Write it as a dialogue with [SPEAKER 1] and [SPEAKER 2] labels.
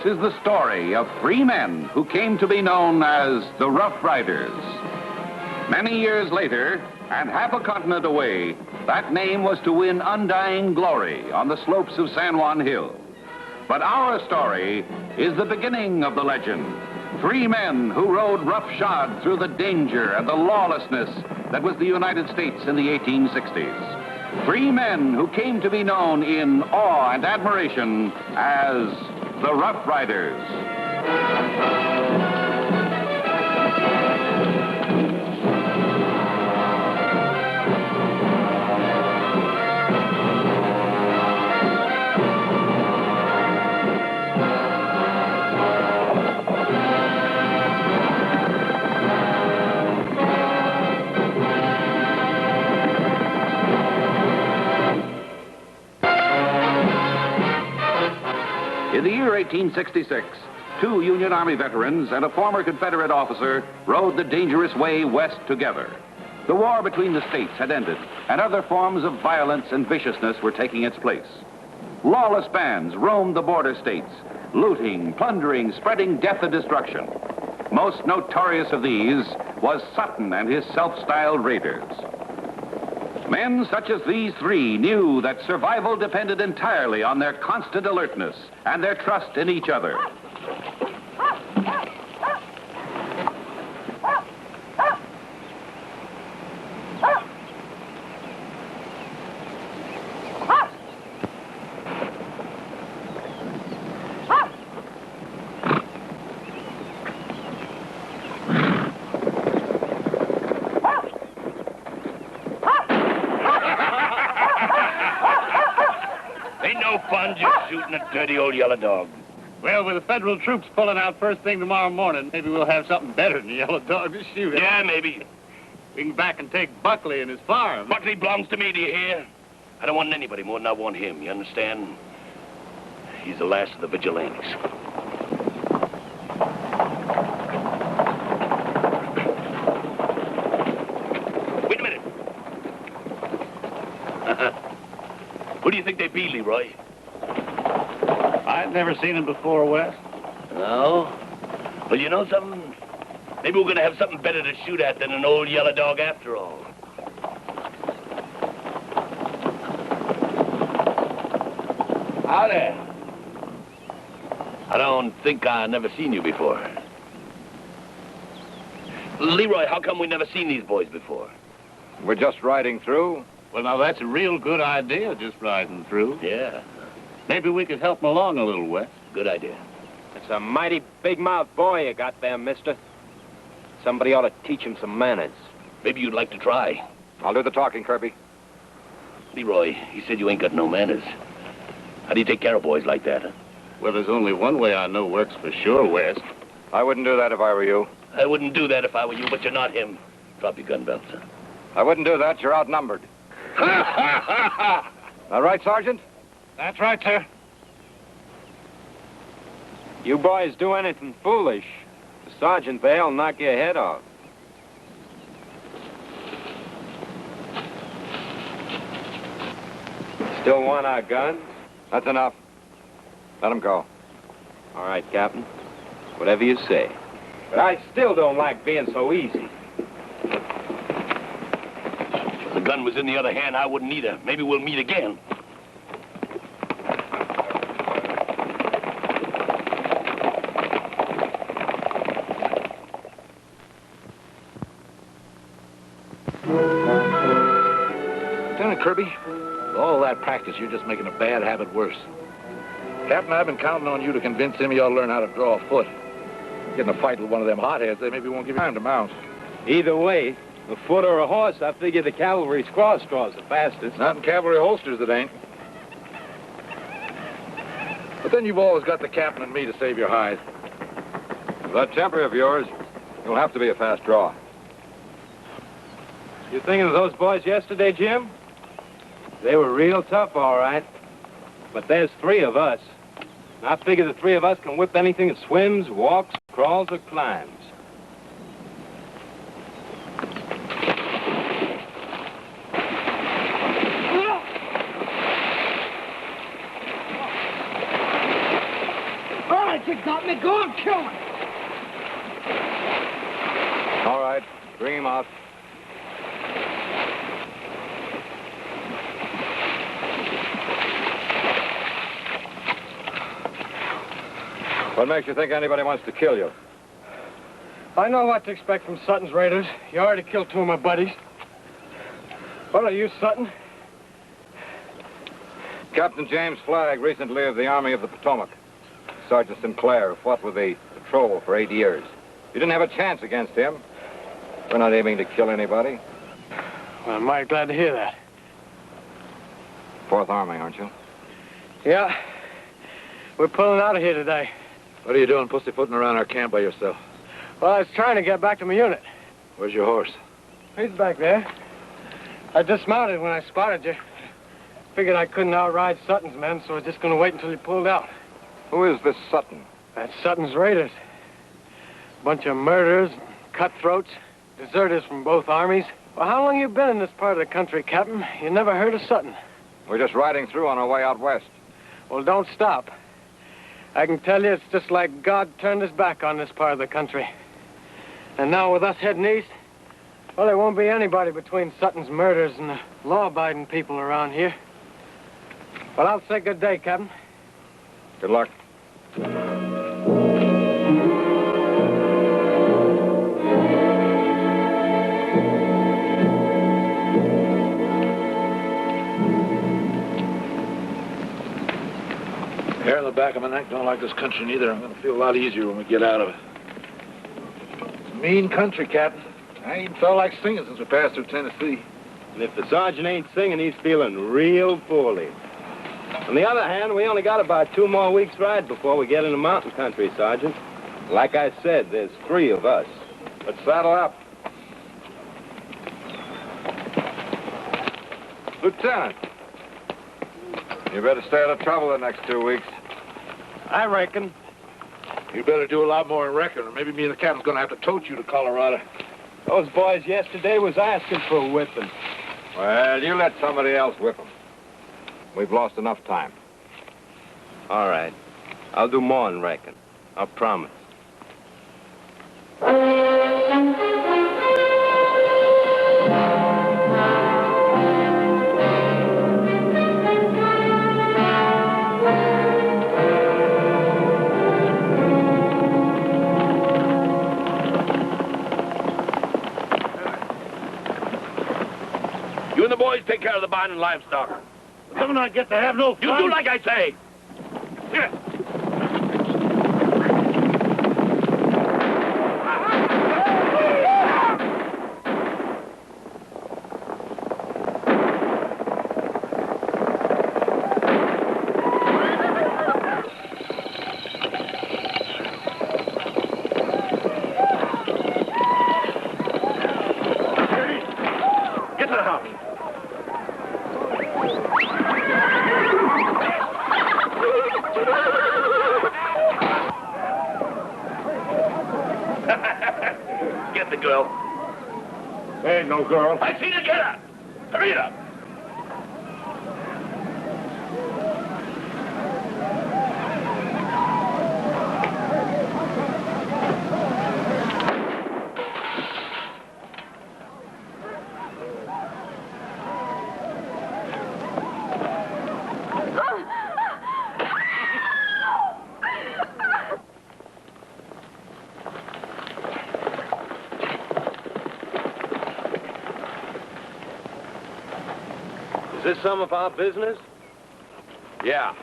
[SPEAKER 1] is the story of three men who came to be known as the Rough Riders. Many years later, and half a continent away, that name was to win undying glory on the slopes of San Juan Hill. But our story is the beginning of the legend. Three men who rode roughshod through the danger and the lawlessness that was the United States in the 1860s. Three men who came to be known in awe and admiration as the Rough Riders. In the year 1866, two Union Army veterans and a former Confederate officer rode the dangerous way west together. The war between the states had ended, and other forms of violence and viciousness were taking its place. Lawless bands roamed the border states, looting, plundering, spreading death and destruction. Most notorious of these was Sutton and his self-styled raiders. Men such as these three knew that survival depended entirely on their constant alertness and their trust in each other.
[SPEAKER 2] Shooting a dirty old yellow dog.
[SPEAKER 3] Well, with the federal troops pulling out first thing tomorrow morning, maybe we'll have something better than the yellow dog to shoot at.
[SPEAKER 2] Yeah, maybe.
[SPEAKER 3] We can back and take Buckley and his farm.
[SPEAKER 2] Buckley belongs to me, do you hear? I don't want anybody more than I want him, you understand? He's the last of the vigilantes. Wait a minute. Who do you think they be, Leroy?
[SPEAKER 3] I've never seen him before, Wes.
[SPEAKER 2] No? Well, you know something? Maybe we're going to have something better to shoot at than an old yellow dog after all. Howdy. I don't think I never seen you before. Leroy, how come we never seen these boys before?
[SPEAKER 4] We're just riding through.
[SPEAKER 3] Well, now, that's a real good idea, just riding through.
[SPEAKER 2] Yeah.
[SPEAKER 3] Maybe we could help him along a little, Wes.
[SPEAKER 2] Good idea.
[SPEAKER 4] It's a mighty big-mouthed boy you got there, mister. Somebody ought to teach him some manners.
[SPEAKER 2] Maybe you'd like to try.
[SPEAKER 4] I'll do the talking, Kirby.
[SPEAKER 2] Leroy, he said you ain't got no manners. How do you take care of boys like that, huh?
[SPEAKER 3] Well, there's only one way I know works for sure, Wes.
[SPEAKER 4] I wouldn't do that if I were you.
[SPEAKER 2] I wouldn't do that if I were you, but you're not him. Drop your gun belt, sir.
[SPEAKER 4] I wouldn't do that. You're outnumbered. All right, Sergeant?
[SPEAKER 3] That's right, sir.
[SPEAKER 4] You boys do anything foolish, the sergeant there will knock your head off. Still want our guns? That's enough. Let them go. All right, Captain. Whatever you say. But I still don't like being so easy.
[SPEAKER 2] If the gun was in the other hand, I wouldn't either. Maybe we'll meet again.
[SPEAKER 5] Kirby, with all that practice, you're just making a bad habit worse. Captain, I've been counting on you to convince him you ought to learn how to draw a foot. Get in a fight with one of them hotheads, they maybe won't give you time to mount.
[SPEAKER 4] Either way, a foot or a horse, I figure the cavalry's cross draws the fastest.
[SPEAKER 5] Not in cavalry holsters, it ain't. But then you've always got the captain and me to save your hide.
[SPEAKER 4] With that temper of yours, you'll have to be a fast draw. You thinking of those boys yesterday, Jim? They were real tough, all right. But there's three of us. And I figure the three of us can whip anything that swims, walks, crawls, or climbs.
[SPEAKER 6] All right, you me, go and kill me.
[SPEAKER 4] All right, bring him out. What makes you think anybody wants to kill you?
[SPEAKER 6] I know what to expect from Sutton's raiders. You already killed 2 of my buddies. What are you, Sutton?
[SPEAKER 4] Captain James Flagg, recently of the Army of the Potomac. Sergeant Sinclair, who fought with the patrol for 8 years. You didn't have a chance against him. We're not aiming to kill anybody.
[SPEAKER 6] Well, I'm mighty glad to hear that.
[SPEAKER 4] 4th Army, aren't you?
[SPEAKER 6] Yeah. We're pulling out of here today.
[SPEAKER 5] What are you doing pussyfooting around our camp by yourself?
[SPEAKER 6] Well, I was trying to get back to my unit.
[SPEAKER 5] Where's your horse?
[SPEAKER 6] He's back there. I dismounted when I spotted you. Figured I couldn't outride Sutton's men, so I was just going to wait until he pulled out.
[SPEAKER 4] Who is this Sutton?
[SPEAKER 6] That's Sutton's raiders. Bunch of murderers, cutthroats, deserters from both armies. Well, how long you been in this part of the country, Captain? You never heard of Sutton?
[SPEAKER 4] We're just riding through on our way out west.
[SPEAKER 6] Well, don't stop. I can tell you it's just like God turned his back on this part of the country. And now with us heading east, well, there won't be anybody between Sutton's murders and the law-abiding people around here. Well, I'll say good day, Captain.
[SPEAKER 4] Good luck.
[SPEAKER 5] Hair in the back of my neck don't like this country neither. I'm going to feel a lot easier when we get out of it. It's a mean country, Captain. I ain't felt like singing since we passed through Tennessee.
[SPEAKER 3] And if the sergeant ain't singing, he's feeling real poorly. On the other hand, we only got about 2 more weeks' ride before we get into mountain country, Sergeant. Like I said, there's 3 of us.
[SPEAKER 4] Let's saddle up. Lieutenant, you better stay out of trouble the next 2 weeks.
[SPEAKER 6] I reckon.
[SPEAKER 5] You better do a lot more than reckon, or maybe me and the captain's going to have to tote you to Colorado.
[SPEAKER 3] Those boys yesterday was asking for a whipping.
[SPEAKER 4] Well, you let somebody else whip them. We've lost enough time.
[SPEAKER 3] All right. I'll do more than reckon. I promise.
[SPEAKER 2] You and the boys take care of the barn and livestock.
[SPEAKER 3] Don't I get to have no fun?
[SPEAKER 2] You do like I say. Here. Get to the house. Get the girl.
[SPEAKER 3] There ain't no girl.
[SPEAKER 2] I seen her get her. Hurry it up.
[SPEAKER 3] Is this some of our business?
[SPEAKER 4] Yeah.